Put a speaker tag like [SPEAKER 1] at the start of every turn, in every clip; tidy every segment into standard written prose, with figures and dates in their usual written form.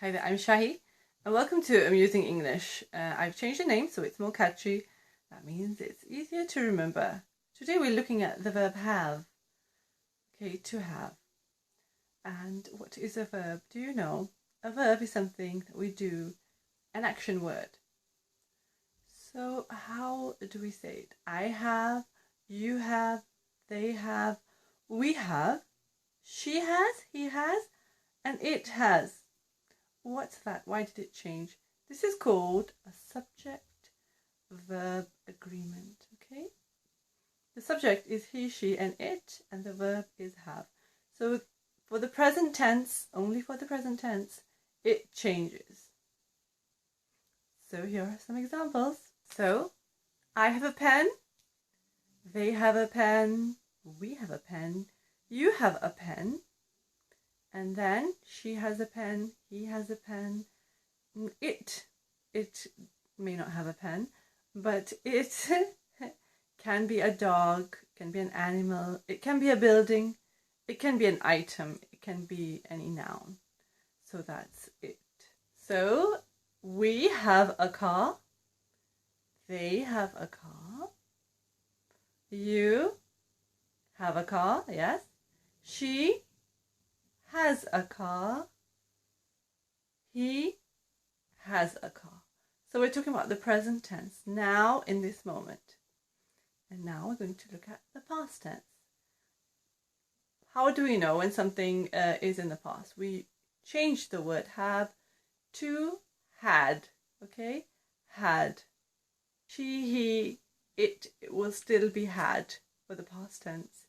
[SPEAKER 1] Hi there, I'm Shahi, and welcome to Amusing English. I've changed the name so it's more catchy. That means it's easier to remember. Today we're looking at the verb have. Okay, to have. And what is a verb? Do you know? A verb is something that we do, an action word. So how do we say it? I have, you have, they have, we have, she has, he has, and it has. What's that? Why did it change? This is called a subject-verb agreement, okay? The subject is he, she, and it, and the verb is have. So for the present tense, only for the present tense, it changes. So here are some examples. So, I have a pen, they have a pen, we have a pen, you have a pen, and then she has a pen, he has a pen, it may not have a pen, but it can be a dog, can be an animal, it can be a building, it can be an item, it can be any noun. So that's it. So we have a car, they have a car, you have a car, yes, she has a car, he has a car. So we're talking about the present tense now in this moment. And now we're going to look at the past tense. How do we know when something is in the past? We change the word have to had, okay? Had. She, he, it will still be had for the past tense.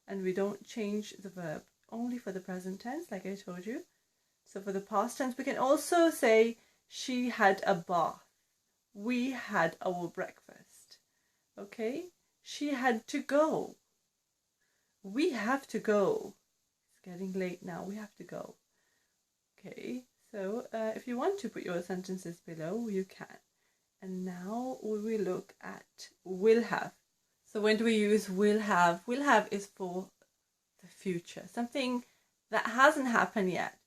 [SPEAKER 1] And we don't change the verb, only for the present tense, like I told you. So for the past tense, we can also say she had a bath. We had our breakfast. Okay? She had to go. We have to go. It's getting late now. We have to go. Okay? So if you want to put your sentences below, you can. And now we will look at will have. So when do we use will have? Will have is for the future. Something that hasn't happened yet.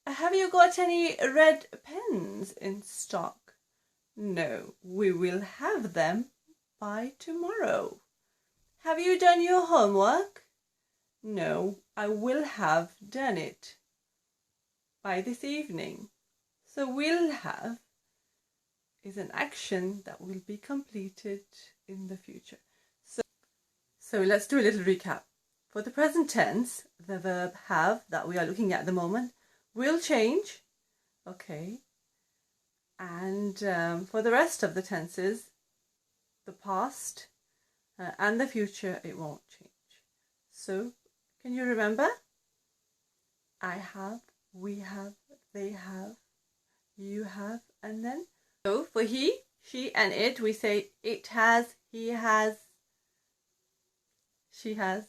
[SPEAKER 1] Have you got any red pens in stock? No, we will have them by tomorrow. Have you done your homework? No, I will have done it by this evening. So will have is an action that will be completed in the future. So let's do a little recap. For the present tense, the verb have that we are looking at the moment will change, okay, and for the rest of the tenses, the past and the future, it won't change. So, can you remember? I have, we have, they have, you have, and then? So, for he, she, and it, we say it has, he has, she has.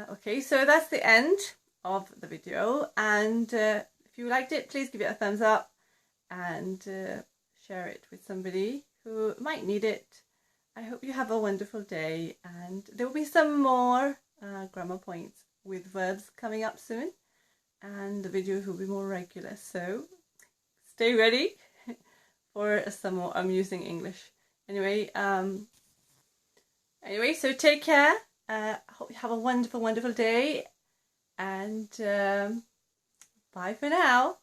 [SPEAKER 1] Okay, so that's the end of the video, and if you liked it, please give it a thumbs up and share it with somebody who might need it. I hope you have a wonderful day, and there will be some more grammar points with verbs coming up soon, and the videos will be more regular, so stay ready for some more amusing English. Anyway, so take care. Hope you have a wonderful, wonderful day, and bye for now.